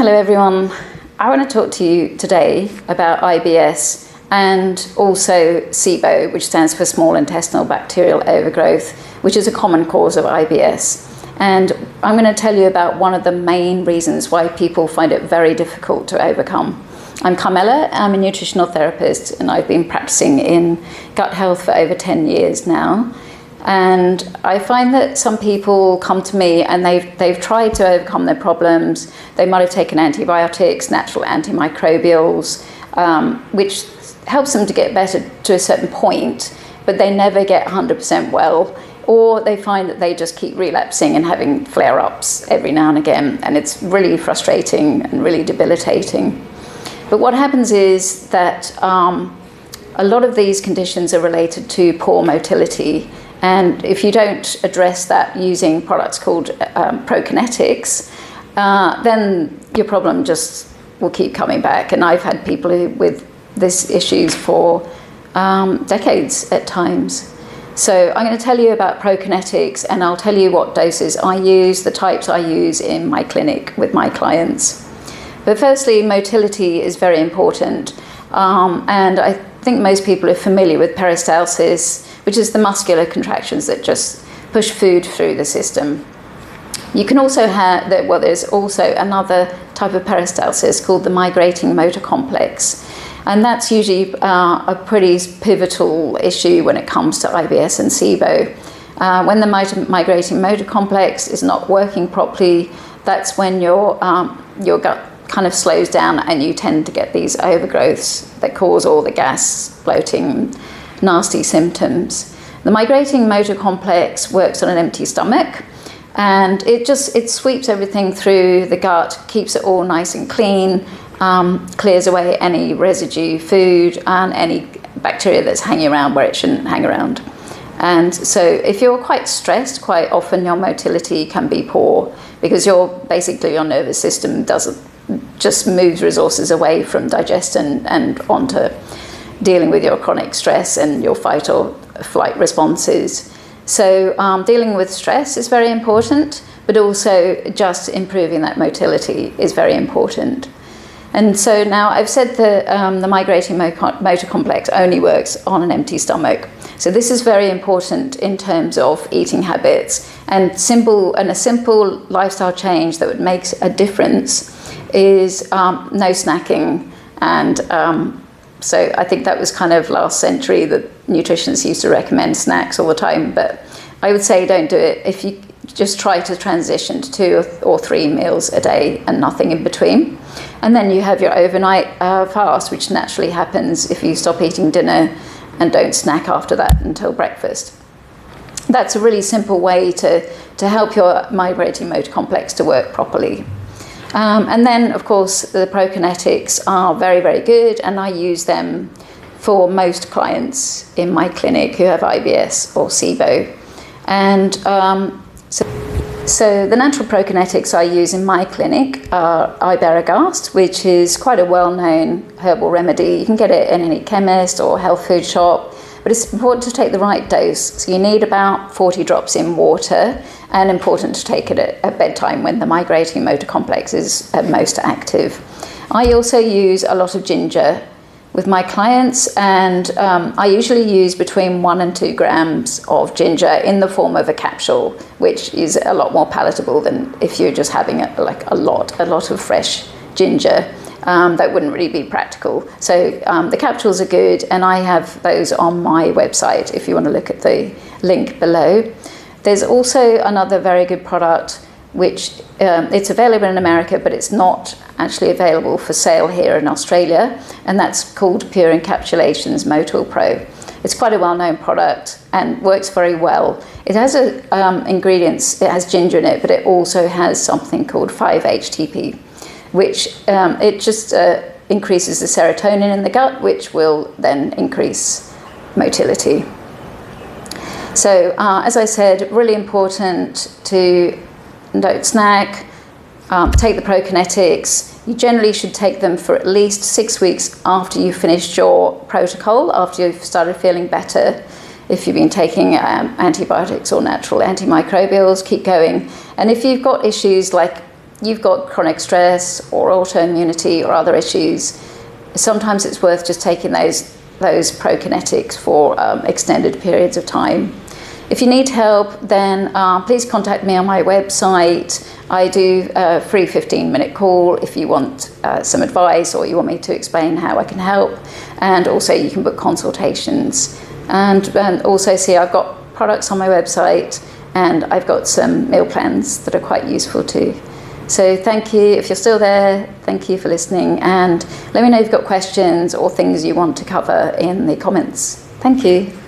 Hello everyone. I want to talk to you today about IBS and also SIBO, which stands for small intestinal bacterial overgrowth, which is a common cause of IBS. And I'm going to tell you about one of the main reasons why people find it very difficult to overcome. I'm Carmela, I'm a nutritional therapist, and I've been practicing in gut health for over 10 years now. And I find that some people come to me and they've tried to overcome their problems. They might have taken antibiotics, natural antimicrobials, which helps them to get better to a certain point, but they never get 100% well, or they find that they just keep relapsing and having flare-ups every now and again, and it's really frustrating and really debilitating. But what happens is that a lot of these conditions are related to poor motility. And if you don't address that using products called Prokinetics, then your problem just will keep coming back. And I've had people with these issues for decades at times. So I'm going to tell you about Prokinetics, and I'll tell you what doses I use, the types I use in my clinic with my clients. But firstly, motility is very important. And I think most people are familiar with peristalsis, which is the muscular contractions that just push food through the system. You can also have, there's also another type of peristalsis called the migrating motor complex. And that's usually a pretty pivotal issue when it comes to IBS and SIBO. When the migrating motor complex is not working properly, that's when your gut kind of slows down and you tend to get these overgrowths that cause all the gas, bloating, nasty symptoms. The migrating motor complex works on an empty stomach, and it sweeps everything through the gut, keeps it all nice and clean, clears away any residue food and any bacteria that's hanging around where it shouldn't hang around. And so if you're quite stressed, quite often your motility can be poor because your nervous system just moves resources away from digestion and onto dealing with your chronic stress and your fight or flight responses. So dealing with stress is very important, but also just improving that motility is very important. And so now I've said that the migrating motor complex only works on an empty stomach. So this is very important in terms of eating habits, and a simple lifestyle change that would make a difference is no snacking. And so I think that was kind of last century that nutritionists used to recommend snacks all the time, but I would say don't do it. If you just try to transition to 2 or 3 meals a day and nothing in between. And then you have your overnight fast, which naturally happens if you stop eating dinner and don't snack after that until breakfast. That's a really simple way to help your migrating motor complex to work properly. And then, of course, the Prokinetics are very, very good, and I use them for most clients in my clinic who have IBS or SIBO. And so the natural Prokinetics I use in my clinic are iberogast, which is quite a well-known herbal remedy. You can get it in any chemist or health food shop, but it's important to take the right dose. So you need about 40 drops in water, and important to take it at bedtime when the migrating motor complex is at most active. I also use a lot of ginger with my clients, and I usually use between 1 and 2 grams of ginger in the form of a capsule, which is a lot more palatable than if you're just having a lot of fresh ginger. That wouldn't really be practical. So the capsules are good, and I have those on my website if you want to look at the link below. There's also another very good product which it's available in America, but it's not actually available for sale here in Australia, and that's called Pure Encapsulations Motil Pro. It's quite a well-known product and works very well. It has ingredients, it has ginger in it, but it also has something called 5-HTP, which it just increases the serotonin in the gut, which will then increase motility. So as I said, really important to don't snack, take the Prokinetics. You generally should take them for at least 6 weeks after you've finished your protocol, after you've started feeling better. If you've been taking antibiotics or natural antimicrobials, keep going. And if you've got issues like you've got chronic stress or autoimmunity or other issues, sometimes it's worth just taking those Prokinetics for extended periods of time. If you need help, then please contact me on my website. I do a free 15-minute call if you want some advice or you want me to explain how I can help. And also you can book consultations. And also see I've got products on my website, and I've got some meal plans that are quite useful too. So thank you. If you're still there, thank you for listening. And let me know if you've got questions or things you want to cover in the comments. Thank you.